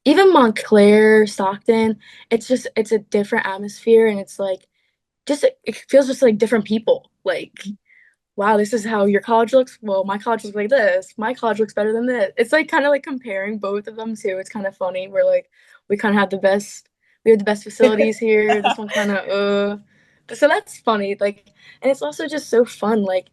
even Montclair, Stockton, it's a different atmosphere and it's like just it feels just like different people. Like wow, this is how your college looks. Well, my college looks like this. My college looks better than this. It's like kind of like comparing both of them too. It's kind of funny. We're like, we kind of have we have the best facilities here. This one kind of, So that's funny. Like, and it's also just so fun, like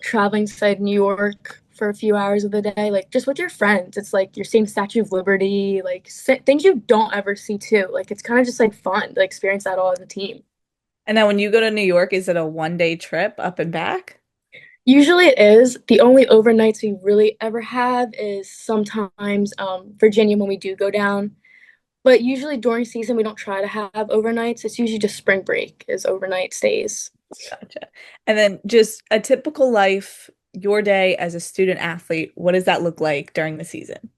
traveling to New York for a few hours of the day, like just with your friends. It's like you're seeing Statue of Liberty, like things you don't ever see too. Like, it's kind of just like fun to experience that all as a team. And now when you go to New York, is it a 1 day trip up and back? Usually it is. The only overnights we really ever have is sometimes Virginia when we do go down. But usually during season we don't try to have overnights. It's usually just spring break is overnight stays. Gotcha. And then just a typical life, your day as a student athlete, what does that look like during the season?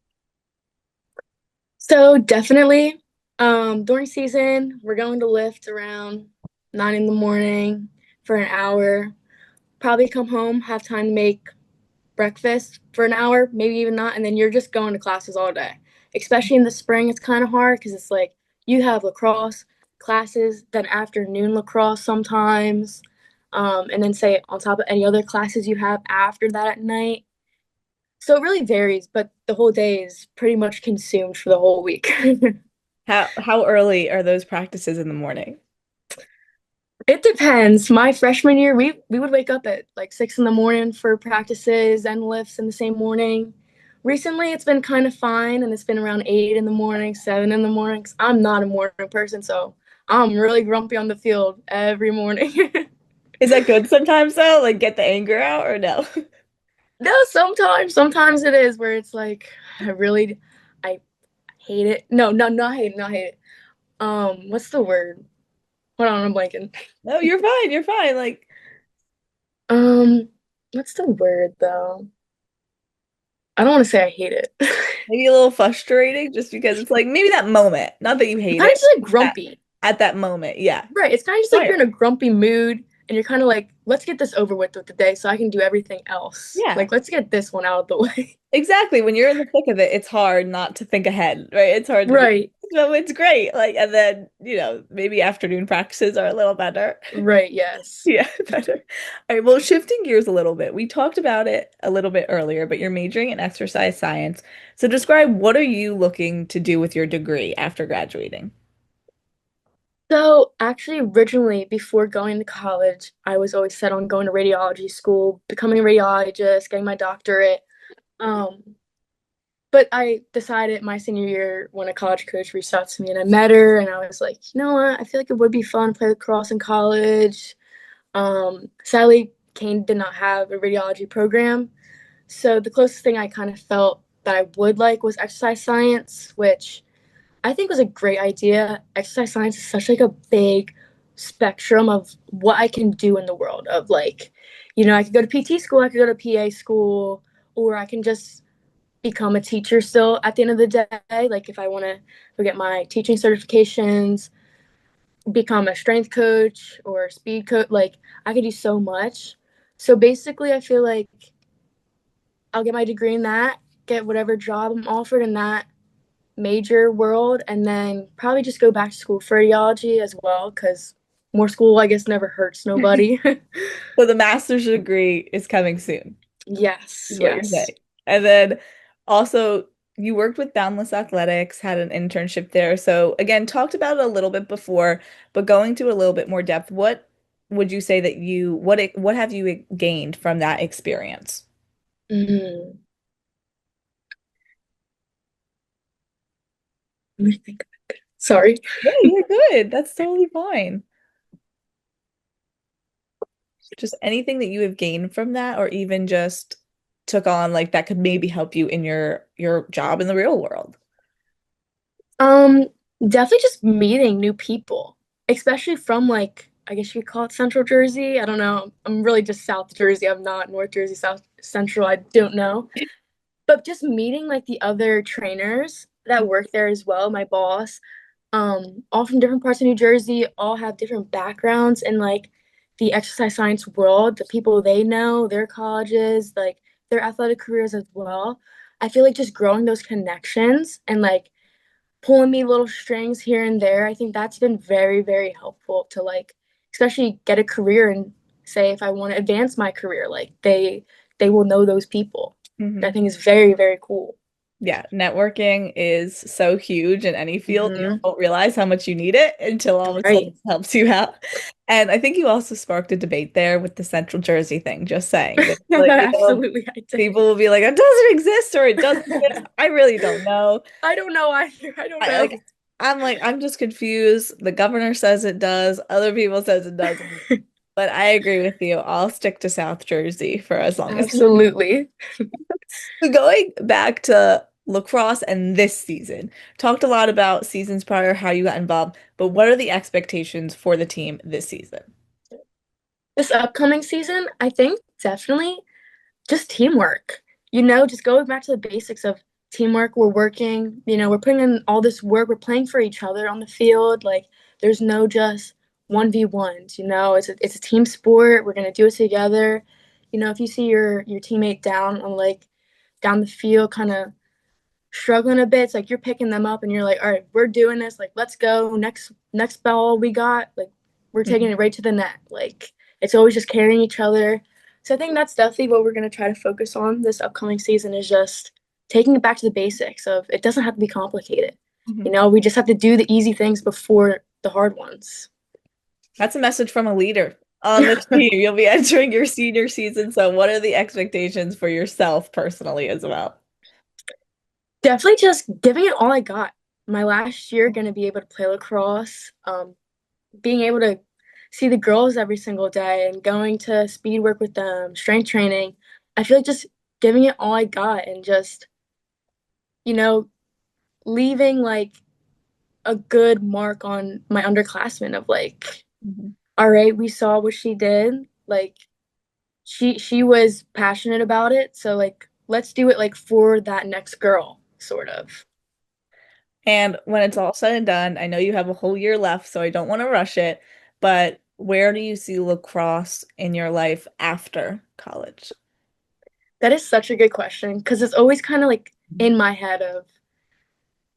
So definitely during season we're going to lift around 9 in the morning for an hour. Probably come home, have time to make breakfast for an hour, maybe even not, and then you're just going to classes all day. Especially in the spring, it's kind of hard because it's like you have lacrosse classes, then afternoon lacrosse sometimes, and then say on top of any other classes you have after that at night. So it really varies, but the whole day is pretty much consumed for the whole week. How early are those practices in the morning? It depends. My freshman year, we would wake up at like 6 in the morning for practices and lifts in the same morning. Recently, it's been kind of fine, and it's been around 8 in the morning, 7 in the morning. 'Cause I'm not a morning person, so I'm really grumpy on the field every morning. Is that good sometimes though? Like get the anger out or no? No, sometimes it is where it's like I hate it. No, no, not hate it, not hate it. What's the word? Hold on, I'm blanking. No, you're fine. You're fine. Like Um, what's the word though? I don't want to say I hate it. maybe a little frustrating just because it's like maybe that moment, not that you hate Kind of it, just like at, grumpy. at that moment. Yeah. Right. It's kind of just like Right. you're in a grumpy mood and you're kind of like, let's get this over with the day so I can do everything else. Yeah. Like, let's get this one out of the way. Exactly. When you're in the thick of it, it's hard not to think ahead, right? It's hard to be, Right. no, it's great. Like, and then, maybe afternoon practices are a little better. Right. Yes. Yeah, better. All right, well, shifting gears a little bit. We talked about it a little bit earlier, but you're majoring in exercise science. So describe what are you looking to do with your degree after graduating? So, actually, originally, before going to college, I was always set on going to radiology school, becoming a radiologist, getting my doctorate. Um, but I decided my senior year when a college coach reached out to me and I met her, and I was like, you know what? I feel like it would be fun to play lacrosse in college. Sadly, Kean did not have a radiology program. So the closest thing I kind of felt that I would like was exercise science, which I think was a great idea. Exercise science is such like a big spectrum of what I can do in the world of like, I could go to PT school, I could go to PA school, or I can just become a teacher still at the end of the day. Like if I want to go get my teaching certifications, become a strength coach or speed coach, like I could do so much. So basically, I feel like I'll get my degree in that, get whatever job I'm offered in that major world, and then probably just go back to school for radiology as well because more school, I guess, never hurts nobody. So the master's degree is coming soon, Yes, is what you're yes. saying. And then also you worked with Boundless Athletics, had an internship there. So again, talked about it a little bit before, but going to a little bit more depth, what would you say that what have you gained from that experience? Mm. Let me think. Sorry. Yeah, you're good. That's totally fine. Just anything that you have gained from that, or even just took on like that could maybe help you in your job in the real world. Um, Definitely just meeting new people, especially from like I guess you could call it Central Jersey. I don't know. I'm really just South Jersey. I'm not North Jersey, South Central. I don't know. But just meeting like the other trainers that work there as well, my boss, all from different parts of New Jersey, all have different backgrounds in like the exercise science world, the people they know, their colleges, like their athletic careers as well. I feel like just growing those connections and like pulling me little strings here and there. I think that's been very, very helpful to like, especially get a career and say if I want to advance my career, like they will know those people. I Mhm. think is very, very cool. Yeah, networking is so huge in any field. You Hmm. don't realize how much you need it until all of a sudden Right. it helps you out. And I think you also sparked a debate there with the Central Jersey thing, just saying that like, Absolutely, I did. people will be like, it doesn't exist or it does exist. I really don't know. I don't know either. I don't I know. like I'm just confused. The governor says it does, other people says it doesn't. But I agree with you. I'll stick to South Jersey for as long as Absolutely. going back to lacrosse and this season. Talked a lot about seasons prior, how you got involved, but what are the expectations for the team this season? This upcoming season, I think definitely just teamwork. Just going back to the basics of teamwork. We're working, we're putting in all this work. We're playing for each other on the field. Like there's no just 1v1s, it's a team sport. We're gonna do it together. If you see your teammate down on like down the field kind of struggling a bit, it's like you're picking them up and you're like, all right, we're doing this, like let's go. Next ball we got, like we're taking Mhm. it right to the net. Like it's always just carrying each other. So I think that's definitely what we're going to try to focus on this upcoming season is just taking it back to the basics of it doesn't have to be complicated. Mhm. We just have to do the easy things before the hard ones. That's a message from a leader on the team. You'll be entering your senior season, so what are the expectations for yourself personally as well? Definitely just giving it all I got. My last year going to be able to play lacrosse, being able to see the girls every single day and going to speed work with them, strength training. I feel like just giving it all I got and just, you know, leaving like a good mark on my underclassmen of like, Mhm. all right, we saw what she did. Like she was passionate about it. So like let's do it like for that next girl, sort of. And when it's all said and done, I know you have a whole year left, so I don't want to rush it, but where do you see lacrosse in your life after college? That is such a good question because it's always kind of like in my head of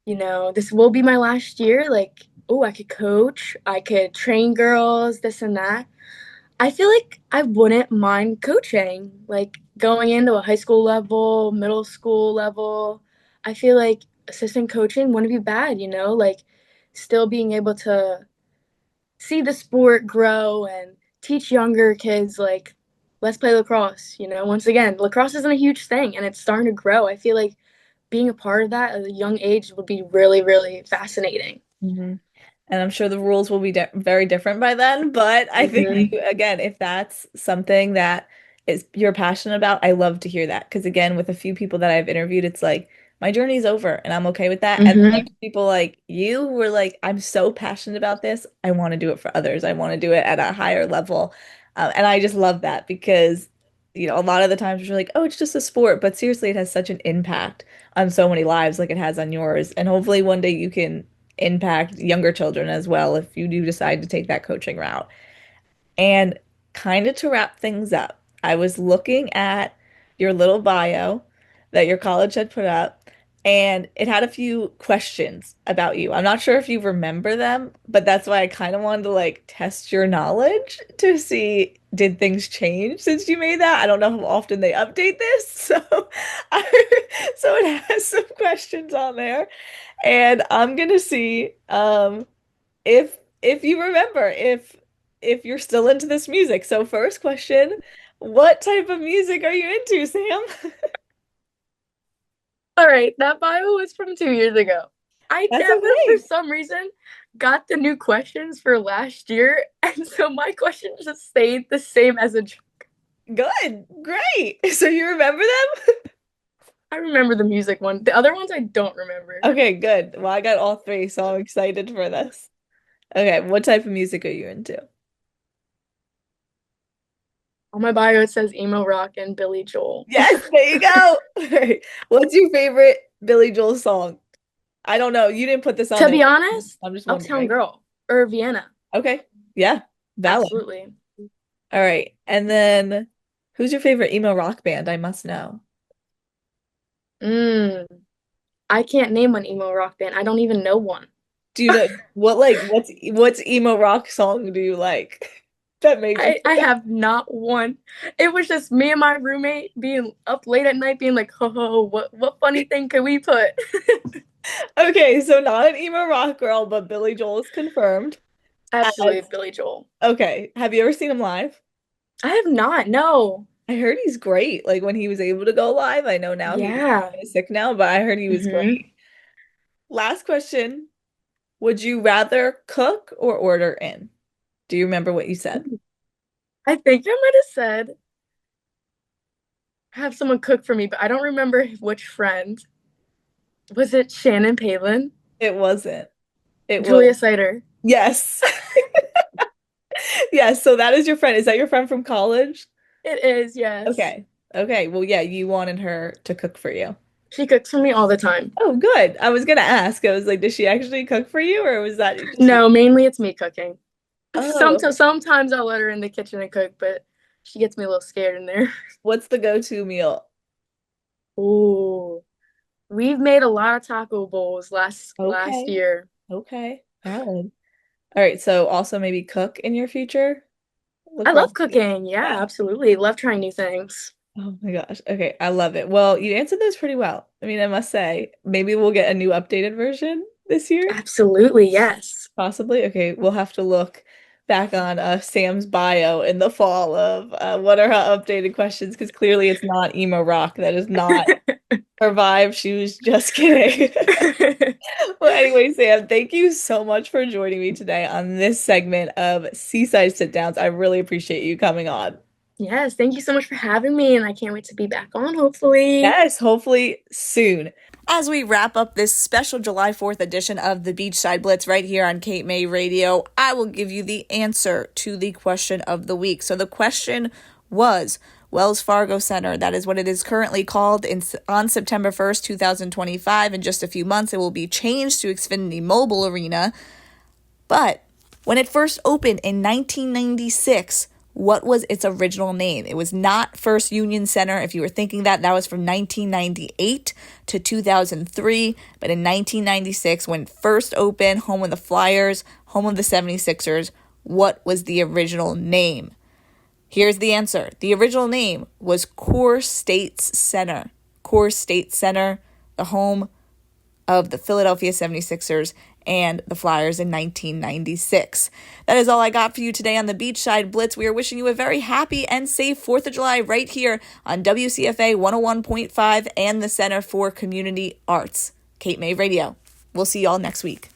this will be my last year. Like, oh, I could coach, I could train girls, this and that. I feel like I wouldn't mind coaching, like going into a high school level, middle school level. I feel like assistant coaching wouldn't be bad, like still being able to see the sport grow and teach younger kids, like, let's play lacrosse. Once again, lacrosse isn't a huge thing and it's starting to grow. I feel like being a part of that at a young age would be really, really fascinating. Mhm. And I'm sure the rules will be very different by then, but I think Hmm. again, if that's something that is you're passionate about, I love to hear that. Because again, with a few people that I've interviewed, it's like my journey's over and I'm okay with that. And then Mm-hmm. there's people like you who are like, I'm so passionate about this. I want to do it for others. I want to do it at a higher level. And I just love that because, a lot of the times you're like, oh, it's just a sport. But seriously, it has such an impact on so many lives like it has on yours. And hopefully one day you can impact younger children as well if you do decide to take that coaching route. And kind of to wrap things up, I was looking at your little bio that your college had put up, and it had a few questions about you. I'm not sure if you remember them, but that's why I kind of wanted to like test your knowledge to see did things change since you made that. I don't know how often they update this, so so it has some questions on there, and I'm gonna see if you remember if you're still into this music. So first question, what type of music are you into, Sam? All right, that bio was from 2 years ago. I That's never, for okay. some reason, got the new questions for last year, and so my questions just stayed the same as a joke. Good. Great. So you remember them? I remember the music one. The other ones I don't remember. Okay, good. Well, I got all three, so I'm excited for this. Okay, what type of music are you into? On my bio, it says emo rock and Billy Joel. Yes, there you go. Alright. What's your favorite Billy Joel song? I don't know. You didn't put this on To there. be honest, I'm just Uptown wondering. Girl or Vienna. Okay. Yeah, valid. Absolutely. All right. And then who's your favorite emo rock band? I must know. Mm, I can't name an emo rock band. I don't even know one. Do you know what's emo rock song do you like that made you I have not one. It was just me and my roommate being up late at night, being like, "Oh, what funny thing could we put?" Okay, so not an emo rock girl, but Billy Joel is confirmed. Absolutely, As, Billy Joel. okay, have you ever seen him live? I have not. No. I heard he's great. Like when he was able to go live. I know now he's Yeah. kind of sick now, but I heard he was Hmm. great. Last question. Would you rather cook or order in? Do you remember what you said? I think I might have said have someone cook for me, but I don't remember which friend. Was it Shannon Palin? It wasn't. It was Julia Sider. yes. Yes, so that is your friend. Is that your friend from college? It is, yes. Okay. Okay. Well, yeah, you wanted her to cook for you. She cooks for me all the time. Oh, good. I was gonna ask. I was like, does she actually cook for you, or was that just you? No, mainly it's me cooking. Oh, Sometimes I'll let her in the kitchen and cook, but she gets me a little scared in there. what's the go-to meal? Ooh. We've made a lot of taco bowls last Okay. year. Okay. Valid. All right. So also maybe cook in your future I lacrosse. love cooking. Yeah, Yeah. absolutely. Love trying new things. Oh my gosh. Okay. I love it. Well, you answered those pretty well. I mean, I must say, maybe we'll get a new updated version this year. Absolutely, yes. Possibly. Okay, we'll have to look back on Sam's bio in the fall of what are her updated questions because clearly it's not emo rock. That is not her vibe. She was just kidding. Well, anyway, Sam, thank you so much for joining me today on this segment of Seaside Sit Downs. I really appreciate you coming on. Yes, thank you so much for having me, and I can't wait to be back on, hopefully. Yes, hopefully soon. As we wrap up this special July 4th edition of the Beachside Blitz right here on Cape May Radio, I will give you the answer to the question of the week. So the question was Wells Fargo Center. That is what it is currently called on September 1st, 2025. In just a few months, it will be changed to Xfinity Mobile Arena. But when it first opened in 1996, what was its original name? It was not First Union Center. If you were thinking that was from 1998 to 2003. But in 1996, when it first opened, home of the Flyers, home of the 76ers, what was the original name? Here's the answer. The original name was Core States Center. Core States Center, the home of the Philadelphia 76ers and the Flyers in 1996. That is all I got for you today on the Beachside Blitz. We are wishing you a very happy and safe 4th of July right here on WCFA 101.5 and the Center for Community Arts, Cape May Radio. We'll see y'all next week.